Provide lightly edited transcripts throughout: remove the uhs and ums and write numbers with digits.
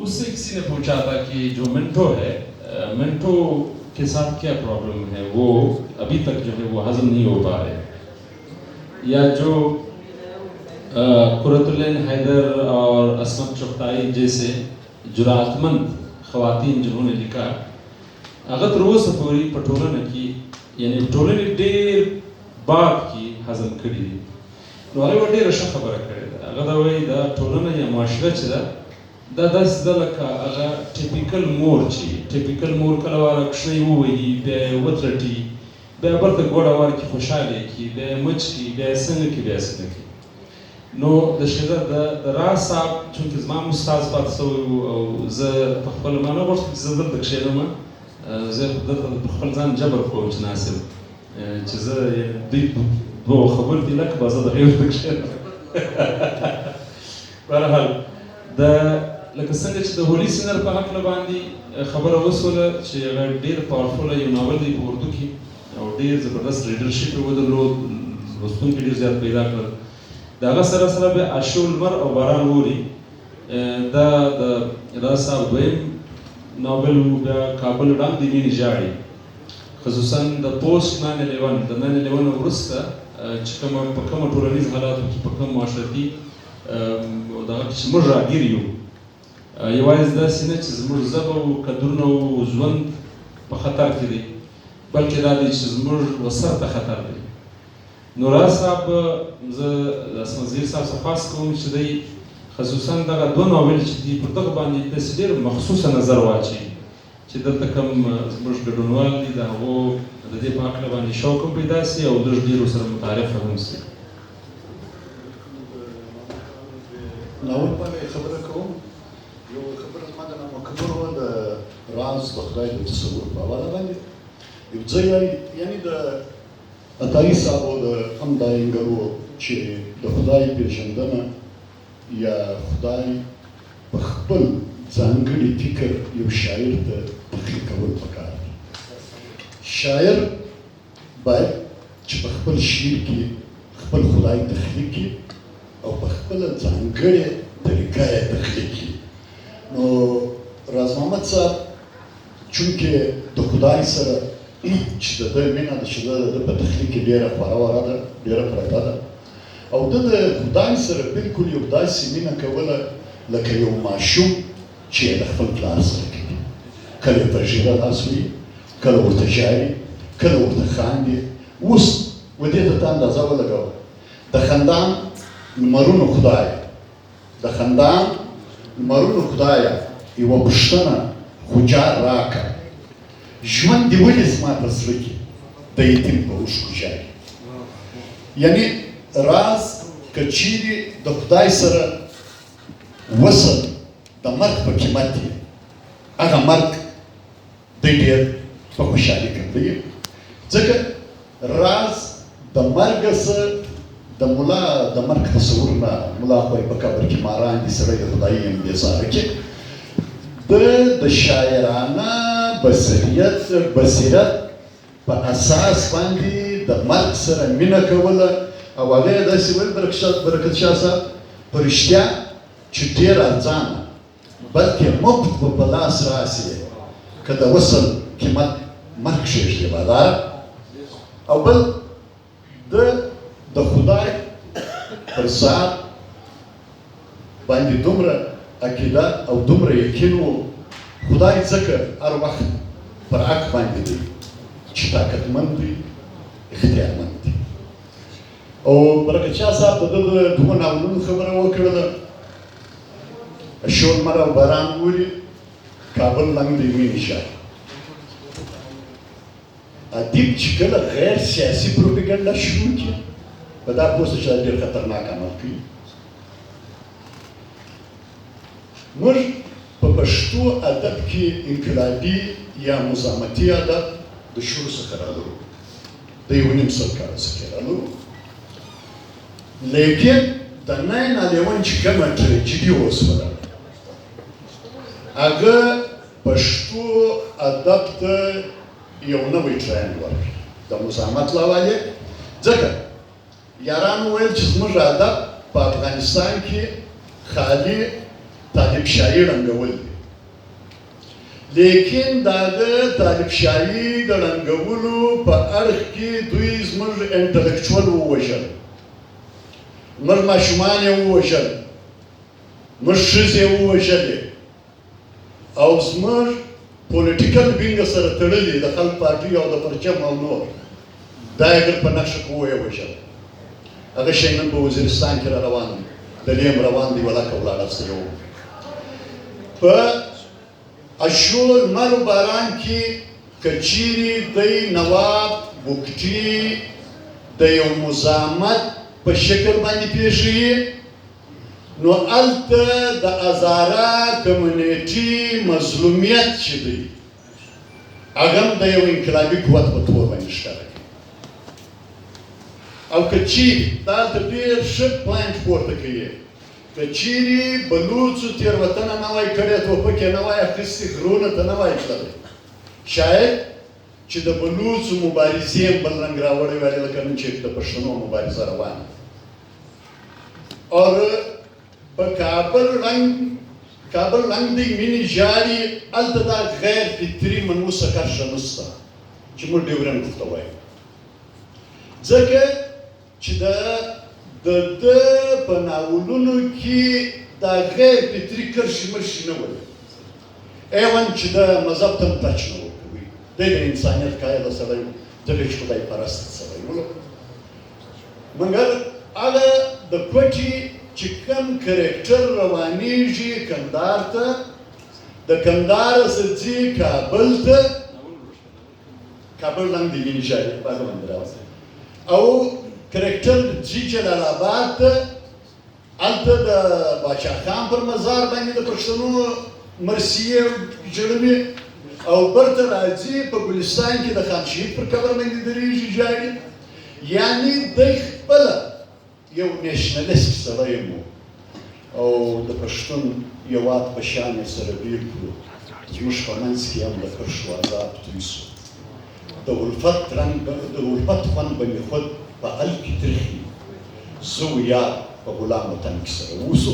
उससे किसी ने पूछा था कि जो मिंटो है, मिंटो के साथ क्या प्रॉब्लम है, वो अभी तक जो है वो हजम नहीं हो पा रहे, या जो कुरतुल्लैन हैदर और असमत चुगताई जैसे जुराअतमंद ख़वातीन जिन्होंने लिखा, अगर रोज़ पूरी पटोलन की यानी टोलन डेर बात की हजम करी नो हमें डेर श खबर करे अगर वही दा टोलन या माशरा चला दा दस दलका अगर टिपिकल मोर ची टिपिकल मोर कलवार कशई वही बे वतरटी बे बर्त गोड़ावार की खुशहाली की बे मच की बे संग की नो दशदा द रास साहब चूंकि ज़माम उस्ताद बात सो ज़ तखबल ما أنا قلت زدل دكشي لما زي تخبل زان جبر كوش ناسب جزء دي بو خبرتي لك بزاد غير دكشي برحال ده لك السنة ده هولي سنر بحق لباندي خبر وصوله شيء غير دير powerful يو ناول دي بوردو كي أو دير زبردست leadership وده لو وستون كده زياد بيدا كر ده غسر سر به أشول مر أو باران وري ده راسا دویم ناول و کابل دام دینی نجاری خصوصا د پوست 9/11 د 9/11 ورسته چې کوم ټولنیز حالات کې په کوم معاشرتي او دغه چې موږ راګیر یو یوازې داسې نه چې زموږ ژبه او کلتورونه او ژوند په خطر کې دی بلکې دا دی چې زموږ وسر ته خطر دی. نو راز صاحب زه د اسمت زیر صاحب څخه خواست کوم چې دی خصوصا دغه دوه ناول چې دي پر دغه باندې داسې ډېر مخصوصه نظر واچوي چې دلته کوم زموږ ګډونوال دي د هغو د دې په هکله باندې شوق هم پیدا سي او لږ ډېر ورسره متعارفه هم سي. ناول باندې خبره کوم. یو خبره زما د نامکبر وه د راز د خدای د تصور په حواله باندې یو ځای یعنې د عطایي صاحبو د همدارنګرو چې د خدای پېژندنه یا خدای په خپل ځانګړي فکر یو شاعر ته تخلیق کول پکار دي. شاعر باید چې په خپل شعر کې خپل خدای تخلیق کړي او په خپله ځانګړې طریقه یې تخلیق کړي. نو راز محمد صاحب چونکې د خدای سره چې د ده مینه ده چې د ده په تخلیق کې ډېره خوره ده ډېره پرته ده او ده د خدای سره بالکل یو داسې مینه کوله لکه یو ماشوم چې یې د خپل پلار سره کوي. کله یې پر ژیره لاس وهي، کله ورته ژاړي، کله ورته خاندي. اوس و دې ته ته اندازه ولګوه د خندان لمرونو خدایه د خندان لمرونو خدایه یوه پوښتنه خو جار راکړه ژوند دې ولې زما په زړه کې د یتیم په اوښکو ژاړي. یعنې راز که چیرې د خدای سره وصل د مرګ په قیمت یې هغه مرګ دی ډېر په خوشحالي کړی. ځکه راز د مرګه سره د ملا د مرګ تصور نه ملا خو یې په قبر کې ماران دي سړی د خدایي یم بېزاره کې د شاعرانه بصیرت په اساس باندې د مرګ سره مینه کوله او هغه یې داسې ویل برکت شاه صاحب په رښتیا چې ډېر ارزانه بلکې مفت به په لاس راسي که د وصل قیمت مرګ کښېږدي باداره. او بل د خدای پر ذات باندې دومره عقیده او دومره یقین و. خدای ځکه هر وخت پر حق باندې دی چې طاقتمند دی اختیارمند دی. او برکت شاه صاحب د ده د دوه ناولونو خبره وکړله شور مر او باران وري کابل لنګ دی مینې شاه. ادیب چې کله غیر سیاسي پروپاګنډه شروع کړي په دا پوه سه چې دا ډېر خطرناک عمل کوي. موږ په پښتو ادب کې انقلابي یا مزاحمتي ادب د شروع څخه رالرو د یو نیم سل کاله څخه رالرو. لیکن د 9/11 چې کومه ټریجډي وسوله هغه پښتو ادب ته یو نوی ټرند ورکړ د مزاحمت له وجې. ځکه یارانو ویل چې زموږ ادب په افغانستان کې خالي طالب شاعي ړنګول دي لیکن دا د طالب شاهي د ړنګولو په اړخ کې دوی زموږ انټلیکچوال ووژل، موږ ماشومان یې ووژل، موږ ښځې یې ووژلې او زموږ پولیټیکل وینګ سره تړلي د خلق پارټي او د پرچم او نور دا یې ګر په نقشه کې ووژل. هغه شی نن په وزیرستان کې را روان دی، دلې هم روان دی، ولکه ولاړه سره و. په اشور لمر و باران کې که چیرې دی نواب بوکټي د یو مزاحمت په شکل باندې پېښوي، نو هلته د هزاره کمیونټي مظلومیت چې دی هغه هم د یو انقلابي قوت په تور باندې ښکاره کوي. او که چیرې دا هلته ډېر ښه پوینټ پورته کوي، که چیرې بلوڅو تېروتنه نه وای کړې، توپک یې نه وای اخیستې، غرونه ته نه وای تللی، شاید چې د بلوڅو مبارزې هم بل رنګ راوړی وای لکه نن چې د پښتنو مبارزه روانه. اور په کابل رنګ دی مینې ژاړي، هلته دا غیر فطري منوسه کرښه نشته چې موږ ډیورنډ ورته وایو، ځکه چې د ده په ناولونو کې دا غیر فطري کرښې مرشې نه وایي. ایون چې د مذهب ته هم ټچ نه ورکوي، دی د انسانیت قایله سړی و، ځکه چې خدای پرست سړی و. مګر هغه د کوټې چې کوم کرکټر روانېږي کندهار ته، د کندهاره څخه ځي کابل ته، کابل رنګ د وینې ژاړي په هغه باندې راوځي، او کرکټر ځي جلال آباد ته، هلته د باچا خان پر مزار باندې د پښتنو مرثیې ژړوي، او برته راځي په ګلستان کې د خان شهید پر قبر باندې درېږي ژاړي. یعنې دی خپله یو نیشنلیست سړی و او د پښتون هېواد په شان یې سره بېل کړو، زموږ په منځ کې هم د کرښو عذاب توی سو. د الفت خوند به مې خود په حل کې ترخي، زه و یار په غلام وطن کې سره اوسو.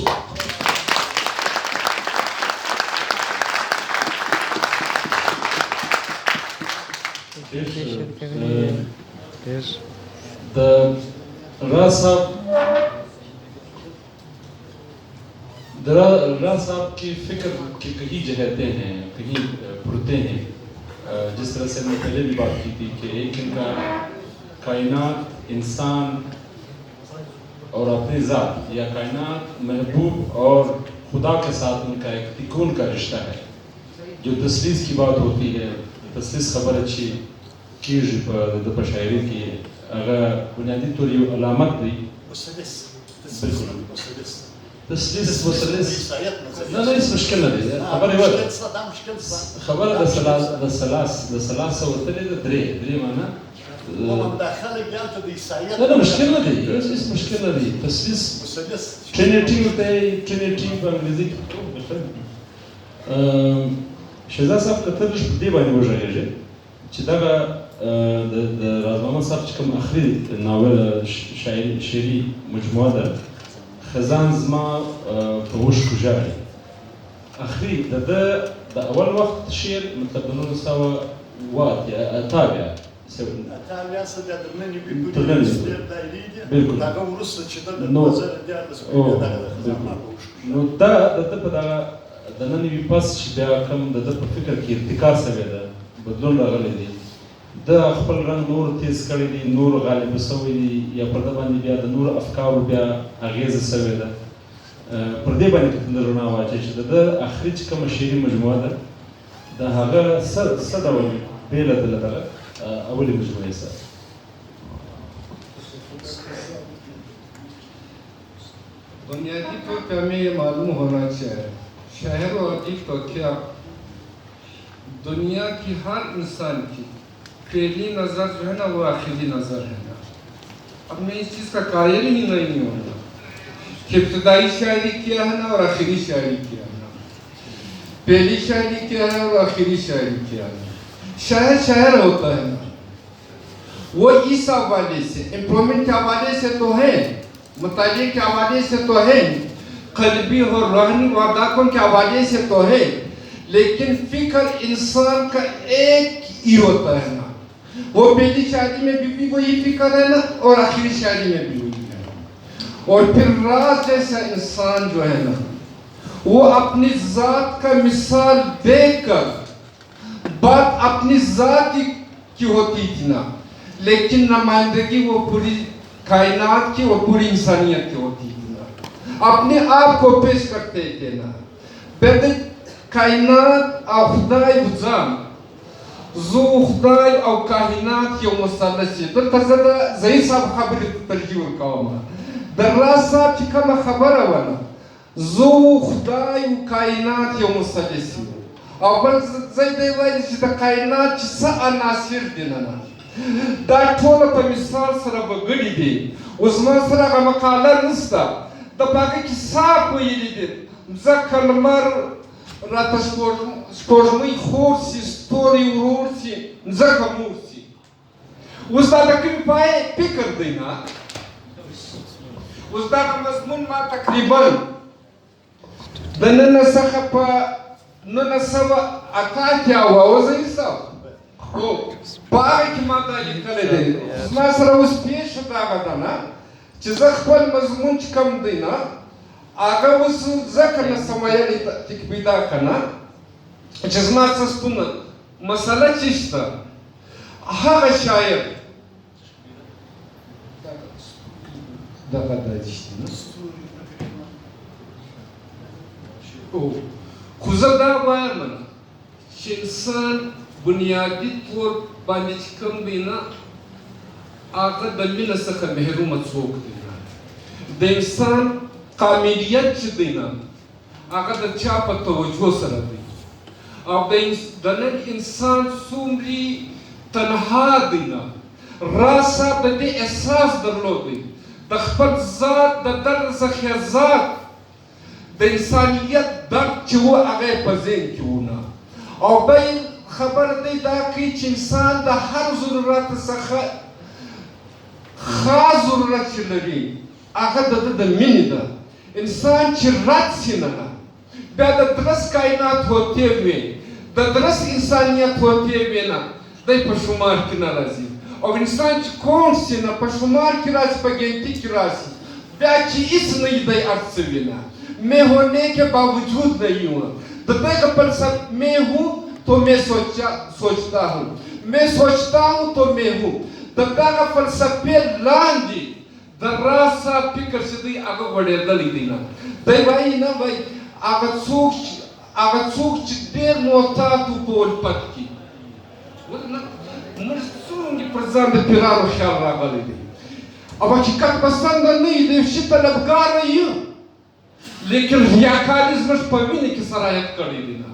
د راز साहब की फिक्र की कहीं जहते हैं, कहीं पुरते हैं, जिस तरह से हमने पहले भी बात की थी कि एक इनका कायनात, इंसान और अपनी ज़ात या कायनात महबूब और खुदा के साथ उनका एक तिकोन का रिश्ता है. जो तस्लीस की बात होती है, तस्लीस खबर अच्छी कीज पर शायरी की अगर बुनियादी तौर ये अलामत दी تسلیس مسلس نه نه هیڅ مشکل نه دی، خبره یوه ده، خبره د ثلاثه ورتلې ده، درې معنا نه نه مشکل نه دی، هیڅ مشکل نه دی. تسلیس ټرینیټي ورته ټرینیټي په انګلیزي کې شهزاد صاحب که ته لږ په دې باندې وږغېږې چې دغه د راز محمد صاحب چې کوم اخري ناول شعري مجموعه ده خزان زما په وشکو ژاړي، اخري د ده د اول وخت شعر مطلب د 1900 اتابیا بالکل نو دا د ده په دغه د نن وي پس چې بیا کوم د ده په فکر کې ارتقا سوې ده، بدلون راغلی دی، د خپل رنګ نور تیز کړی دی، نور غالب سوی دی، یا پر ده باندې بیا د نور افکارو بیا اغیزه سوې ده. پر دې باندې که ته رڼا واچوې چې د ده اخري چې کومه شعري مجموعه ده د هغه څه ډول بېله ده له دغه اولې مجموعې سره. बुनियादी तौर पे हमें ये मालूम होना चाहिए, शहर और अदीब तो क्या दुनिया की हर इंसान की पहली नज़र जो है ना वो आखिरी नज़र है ना. अब मैं इस चीज़ का कायल ही नहीं होगा कि इब्तदाई शायरी क्या है ना और आखिरी शायरी क्या है ना, पहली शायरी क्या है और आखिरी शायरी क्या है. शायर होता है ना, वो इस हवाले से एम्प्लॉयमेंट के हवाले से तो है, मुताले के हवाले से तो है, कल्बी और रूहानी वारदातों के हवाले से तो है, लेकिन फिक्र इंसान का एक ही होता है ना, वो पहली शादी में भी वही फिक्र है ना, और आखिरी शादी में भी वही है। और फिर राज जैसा इंसान जो है ना, वो अपनी जात का मिसाल देकर बात अपनी जात की होती थी ना, लेकिन नुमाइंदगी वो पूरी कायनात की और पूरी इंसानियत की होती थी ना, अपने आप को पेश करते थे ना। बेद कायनात खुदाई बुजाम जो खुदाई और कायनात की मुसलसल दर तजदा जई साहब खबर तरजीह कामा दर्रा साहब की कम खबर वाला जो खुदाई और कायनात की मुसलसल और बल जई देवाई की कायनात सा अनासिर दिना दा ठोल पर मिसाल सर बगड़ी दे उसमें सर का मकाला नस्ता द बाकी की साफ हुई दे मज़क्कर मर रात स्पोर्टमई खोर्सी स्टोरी उर्सी मज़क्कर मूर्सी उसदा तकरीब पाए पिकर देना उसदा का मज़मून मा तकरीबन दनना सखपा नना सवा अकात्या हुआ वज़ई सब ओ बारे की माता ये करे दे उसमें सर उस पेश दागा ना चिज़खपल मज़मून कम देना आगा उस ज़कर न समायली तकबीदा करना जिसमें सस्पुना मसाला चिश्ता हाँ शायर दगा चिश्ता ना ओ खुज़दा बायमन इंसान बुनियादी तौर पर कम देना आगा दमिन सख महरूम सोख देना इंसान कामिलियत देना अगर चाप तवज्जो सर दे अब दनन इंसान सुमरी तनहा देना रासा बदे एहसास दरलो दे दखपत जात दर ज़ख़्याज़ात द इंसानियत दर चुव आगे पजें क्यों ना और भाई खबर दे दा कि इंसान द हर ज़रूरत सख खास ज़रूरत चलगी आगे द मिनिदा इंसान चिरात सिना बेद दरस कायनात होते हुए दरस इंसानियत होते हुए ना दे पशुमार की नाराजी और इंसान कौन सी ना पशुमार की राशि पगेंती की राशि बैची इस नहीं दे अर्थ ना मैं होने के बावजूद नहीं हूँ तो देख पर सब मैं हूँ तो मैं सोचता हूँ मैं सोचता हूँ तो मैं हूँ तो देख पर सब पे लांदी दर्रासा फिक्र सिद्धि आगे बढ़े दली देना दे भाई ना भाई आगे सूख चित्तेर मोता तू बोल पत की वो ना मर्सूंगी प्रजांद पिरारो ख्याल रागले दे अब हकीकत पसंद नहीं दे शितलबगार रही लेकिन रियाकालिज्म पविने की सराहत करी देना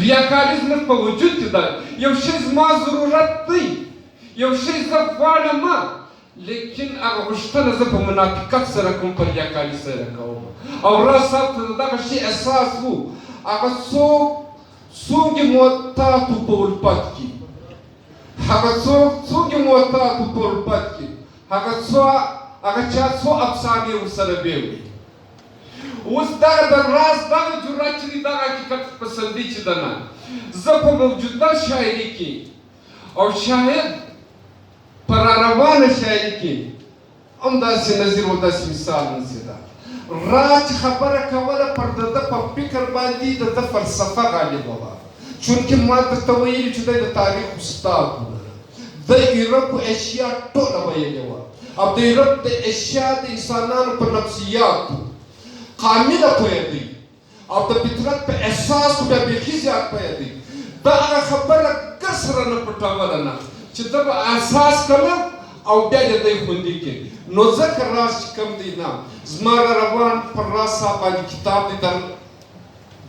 रियाकालिज्म पर वजूद दा ये चीज मा जरूरत नहीं ये चीज का वाला मा लेकिन अगर उश्तन ज़ब मुनाफिकत से रखूं पर या काली से रखूं और रासा तदा कशी एहसास हो अगर सो की मोता तू बोल पत की अगर सो की मोता तू बोल पत की अगर चार सो अफसाने उसर बेवी उस दर रास दर जुराचनी दर हकीकत पसंदी चिदना जब मौजूदा शायरी की और शायद परारवान शायरी की अमदा से नज़ीर वदा से मिसाल नज़ीरा राज खबर कवला पर्दा पप्पिकर बांधी द फलसफा गालिब हुआ चूंकि मात्र तवयील जुदा द तारीख उस्ताद द यूरोप एशिया टोला बयले हुआ अब the Europe the Asia the इंसानान पर नफ्सियात कामिला पैदी अब द फितरत पे एहसास पे बेखिजात पैदी द खबर कसर न पटावला ना चितब एहसास कला और बेज दे खुंदी के नोज़क राश कम दीना ज़मारा रवान पर रासा बाली किताब दी दर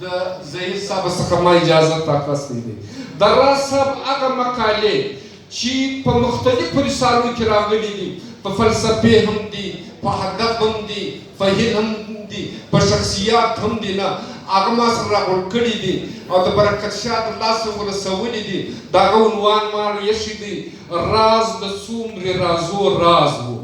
द ज़हीर साहब सखमा इजाज़त ताकस दी दर रासा आगा मकाले ची पर मुख्तलिफ रिसालों की रागली दी पर फलसफे हम दी पर हदफ हम दी पर हिल हम दी पर शख्सियात हम दी ना आगमा सरा उड़कड़ी दी और तो बरकत शाद अल्लाह से वो रसवली दी दागुन वान मार यशिदी राज द सूम रे राजो राज वो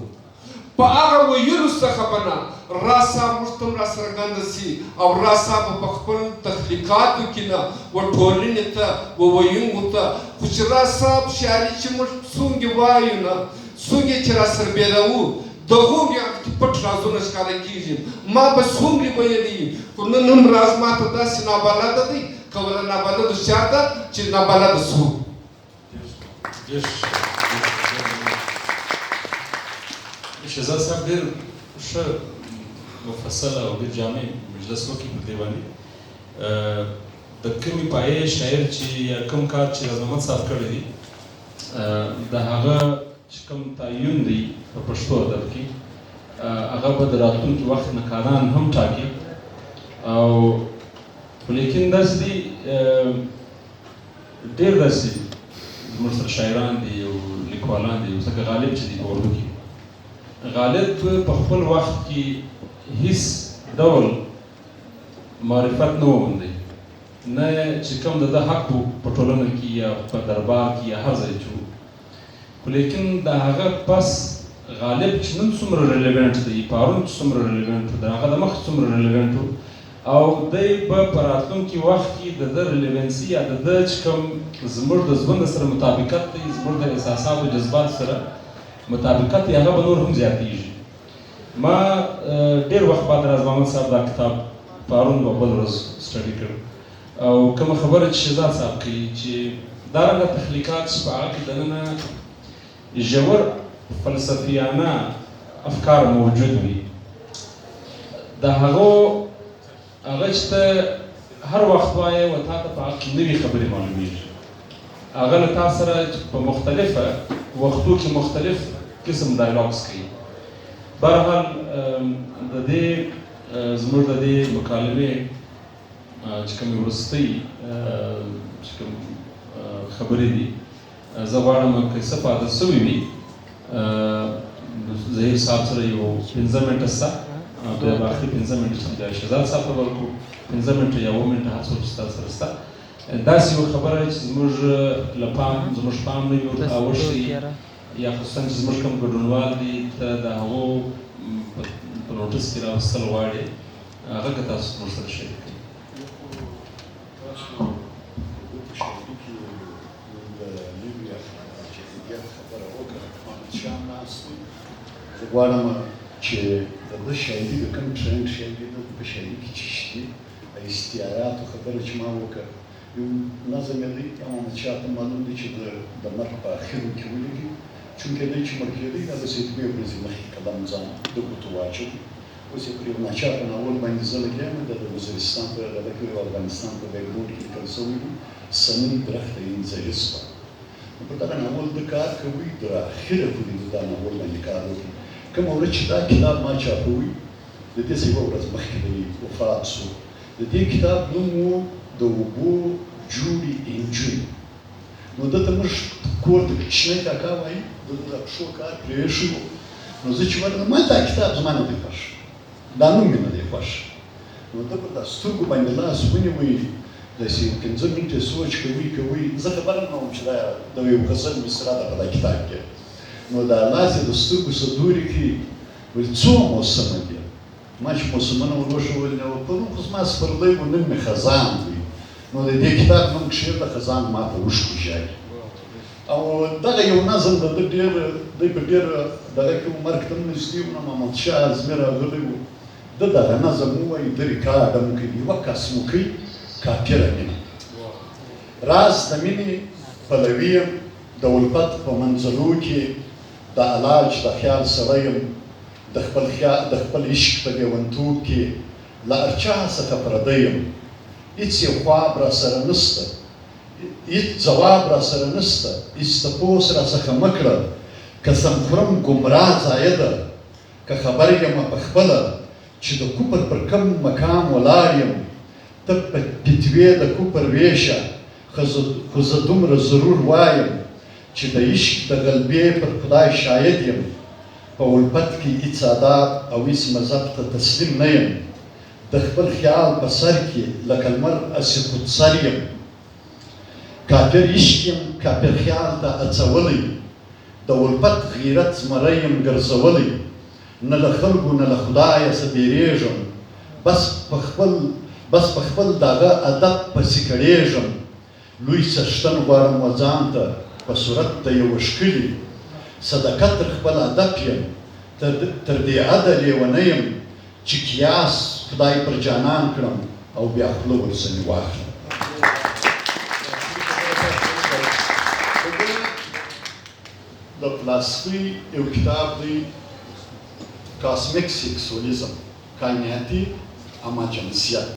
पागा वो युरुस खबना راز صاحب موږ ته هم راڅرګنده سي او راز صاحب په خپل تخلیقاتو کې نه و ټولنې ته و ویونکو ته خو چې راز صاحب شاعري چې موږ څونګې وایو نه څونګې چې راسره بېلوو د هغوی پټ رازونه ښکاره کېږي ما به څومره ویلي خو نن هم راز ماته داسې نابلده دی که ولا نابلده چاته چې نابلده سو شهزاد صاحب ډېر ښه مفصل او ډېر جامع مجلس وکړي په دې باندې د کومې پایې شاعر چې یا کوم کار چې راز محمد صاحب کړی دی د هغه چې کوم تعین دی په پښتو ادب کې هغه به د راتلونکي وخت نقادان هم ټاکي او لیکن داسې دي ډېر داسې زموږ سره شاعران دي او لیکوالان دي ځکه غالب چې دي په اردو کې غالب په خپل وخت کې هیڅ ډول معرفت نه وموندی نه چې کوم د ده حق و په ټولنه کې یا په دربار کې یا هر ځای چې و خو لیکن د هغه پس غالب چې نن څومره ریلیونټ دی پرون چې څومره ریلیونټ و د هغه د مخکې څومره ریلیونټ و او دی به په راتلونکي وخت کې د ده ریلیونسي یا د ده چې کوم زموږ د ژوند سره مطابقت دی زموږ د احساساتو جذبات سره مطابقت یې هغه به نور هم زیاتېږي ما ډېر وخت بعد راز محمد صاحب دا کتاب پرون او بل ورځ سټډي کړ او کومه خبره چې شهزاد صاحب کوي چې دارنګه تخلیقات چې په هغه کې دننه ژور فلسفیانه افکار موجود وي د هغه چې ته هر وخت وایې و تا ته په هغه کې نوې خبرې معلومېږي هغه له تا سره په مختلفه وختو کې مختلف قسم ډایلاګز کوي بهرحال د دې زموږ د دې مکالمې چې کومې وروستۍ چې کوم خبرې دي زه غواړم که څه پاته سوي وي ظهیر صاحب سره یو 15 منټه شته بیا به اخري 15 منټه چې بیا شهزاد صاحب ته ورکړو 15 منټه یا 7 منټه هر څه چې ستاسو سره شته داسې یوه خبره چې زموږ له زموږ پام نه وي ورته اوښتې یا خصوصا چې زموږ کوم ګډونوال دي ته د هغو په نوټس کې راوستل غواړې هغه که تاسو زموږ سره شریک کړئ زه غواړم چې د ده شاعري د کوم ټرینډ شاعري ده په شاعري کې چې شته استعاراتو خبره چې ما وکړه یو نظم یې دی محمد شاه ته معلوم دی چې د مرګ په اخرو کې ولیکي چونکې دی چې مړ کېدی هغسې دوې ورځې مخکې قلم ځان د ګوتو واچوي اوس یې پر یو ناچاپه ناول باندې زه لګیا یم د وزیرستان په دغه کې او افغانستان په بیکګراونډ کې لیکل شوي دي سنن درخت انځایسته نو په دغه ناول د کار کوي تر اخره پورې د دا ناول باندې کار وکړي کومه ورځ چې دا کتاب ما چاپوي د دې څه یوه ورځ مخکې دی وفات شو د دې کتاب نوم و د اوبو جوړې انجوی نو دته موږ کور ته کوچنی کاکا وایي د ده د پښو کار پرېښی و نو زه چې ورغلم ما دا کتاب زما نه دی خوښ دا نوم مې نه دی خوښ نو ده پر دا سترګو باندې لاس ونیوی داسې 15 منټې سوچ کوي زه خبره نه وم چې دا د یو غزل مصرع ده په دا کتاب کې نو دا لاس یې د سترګو صدورې کړي ویل څو موسمه دي ما چې موسمونه ور وښول نو پرون خو زما سپرلی و نن مې خزان دی نو د دې کتاب نوم کښېږده خزان ما په اوښکو ژاړي او دغه یو نظم د ده ډېر دی په ډېر دغه کې و مرګ ته هم نږدې و نو محمد شاه اعظمي راغلی و ده دغه نظم ووایي ده ریکارډ هم کوي یوه کس مو کوي کافره مینه راز د مینې پلوي یم د الفت په منظرو کې د علاج د خیال سره یم د خپل عشق په لیونتوب کې له هر چا څخه پردی یم هېڅ یو خواب راسره نشته هېڅ ځواب راسره نشته هېڅ تپوس راڅخه مه کړه قسم خورم ګمراه ځایه ده که خبر یم په خپله چې د کفر پر کوم مقام ولاړ یم ته په فتوې د کفر ویشه خو زه دومره ضرور وایم چې د عشق د غلبې پر خدای شاهد یم په الفت کې هېڅ عادات او هېڅ مذهب ته تسلیم نه یم د خپل خیال په سر کې لکه لمر هسې خودسر یم کافر عشق یم کافر خیال ته اڅولی د الفت غیرت زمری یم ګرځولی نه له خلکو نه له خدایه څه بیریږم بس په خپل دغه ادب پسې کړېږم لوی څښتن غواړم و ځان ته په صورت د یوه ښکلي صدقه تر خپل ادب یم تر دې اده لیونی یم چې قیاس خدای پر جانان کړم او بیا خوله ورڅنې واخلم. د فلسفې یو کتاب دی کاسمیک سیکسولیزم، کائناتي اما جنسیت.